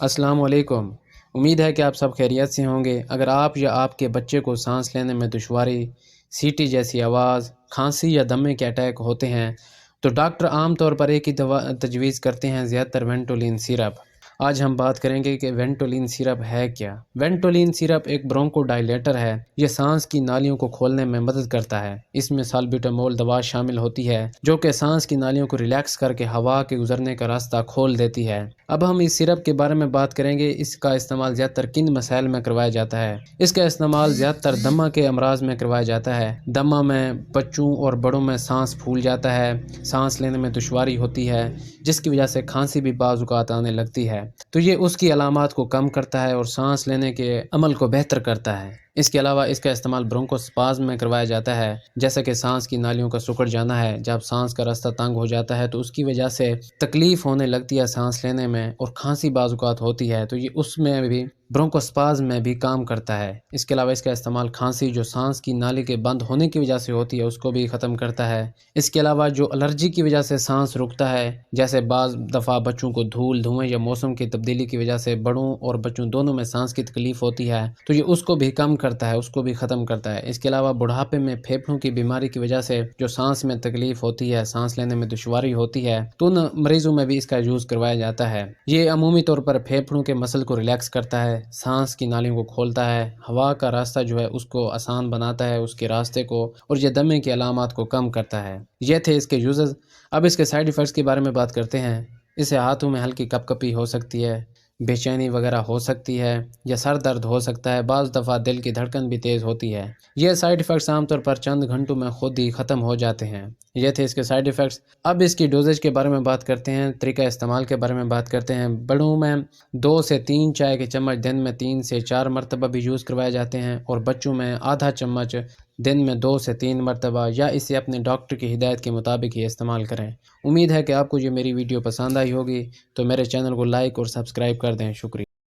السلام علیکم۔ امید ہے کہ آپ سب خیریت سے ہوں گے۔ اگر آپ یا آپ کے بچے کو سانس لینے میں دشواری، سیٹی جیسی آواز، کھانسی یا دمے کے اٹیک ہوتے ہیں تو ڈاکٹر عام طور پر ایک ہی دوا تجویز کرتے ہیں، زیادہ تر وینٹولین سیرپ۔ آج ہم بات کریں گے کہ وینٹولین سیرپ ہے کیا۔ وینٹولین سیرپ ایک برونکو ڈائلیٹر ہے۔ یہ سانس کی نالیوں کو کھولنے میں مدد کرتا ہے۔ اس میں سالبیٹامول دوا شامل ہوتی ہے جو کہ سانس کی نالیوں کو ریلیکس کر کے ہوا کے گزرنے کا راستہ کھول دیتی ہے۔ اب ہم اس سیرپ کے بارے میں بات کریں گے۔ اس کا استعمال زیادہ تر کن مسائل میں کروایا جاتا ہے؟ اس کا استعمال زیادہ تر دمہ کے امراض میں کروایا جاتا ہے۔ دمہ میں بچوں اور بڑوں میں سانس پھول جاتا ہے، سانس لینے میں دشواری ہوتی ہے، جس کی وجہ سے کھانسی بھی بعض اوقات آنے لگتی ہے، تو یہ اس کی علامات کو کم کرتا ہے اور سانس لینے کے عمل کو بہتر کرتا ہے۔ اس کے علاوہ اس کا استعمال برونکوسپازم میں کروایا جاتا ہے، جیسے کہ سانس کی نالیوں کا سکڑ جانا ہے۔ جب سانس کا راستہ تنگ ہو جاتا ہے تو اس کی وجہ سے تکلیف ہونے لگتی ہے سانس لینے میں اور کھانسی بعض اوقات ہوتی ہے، تو یہ اس میں بھی برونکوسپازم میں بھی کام کرتا ہے۔ اس کے علاوہ اس کا استعمال کھانسی جو سانس کی نالی کے بند ہونے کی وجہ سے ہوتی ہے اس کو بھی ختم کرتا ہے۔ اس کے علاوہ جو الرجی کی وجہ سے سانس رکتا ہے، جیسے بعض دفعہ بچوں کو دھول، دھوئیں یا موسم کی تبدیلی کی وجہ سے بڑوں اور بچوں دونوں میں سانس کی تکلیف ہوتی ہے، تو یہ اس کو بھی کم کرتا ہے، اس کو بھی ختم کرتا ہے۔ اس کے علاوہ بڑھاپے میں پھیپھڑوں کی بیماری کی وجہ سے جو سانس میں تکلیف ہوتی ہے، سانس لینے میں دشواری ہوتی ہے، تو ان مریضوں میں بھی اس کا یوز کروایا جاتا ہے۔ یہ عمومی طور پر پھیپھڑوں کے مسل کو ریلیکس کرتا ہے، سانس کی نالیوں کو کھولتا ہے، ہوا کا راستہ جو ہے اس کو آسان بناتا ہے، اس کے راستے کو، اور یہ دمے کی علامات کو کم کرتا ہے۔ یہ تھے اس کے یوزز۔ اب اس کے سائیڈ ایفیکٹس کے بارے میں بات کرتے ہیں۔ اسے ہاتھوں میں ہلکی کپ کپی ہو سکتی ہے، بے چینی وغیرہ ہو سکتی ہے، یا سر درد ہو سکتا ہے، بعض دفعہ دل کی دھڑکن بھی تیز ہوتی ہے۔ یہ سائیڈ ایفیکٹس عام طور پر چند گھنٹوں میں خود ہی ختم ہو جاتے ہیں۔ یہ تھے اس کے سائیڈ ایفیکٹس۔ اب اس کی ڈوزیج کے بارے میں بات کرتے ہیں، طریقہ استعمال کے بارے میں بات کرتے ہیں۔ بڑوں میں 2 سے 3 چائے کے چمچ دن میں 3 سے 4 مرتبہ بھی یوز کروائے جاتے ہیں، اور بچوں میں آدھا چمچ دن میں 2 سے 3 مرتبہ، یا اسے اپنے ڈاکٹر کی ہدایت کے مطابق ہی استعمال کریں۔ امید ہے کہ آپ کو یہ میری ویڈیو پسند آئی ہوگی، تو میرے چینل کو لائک اور سبسکرائب کر دیں۔ شکریہ۔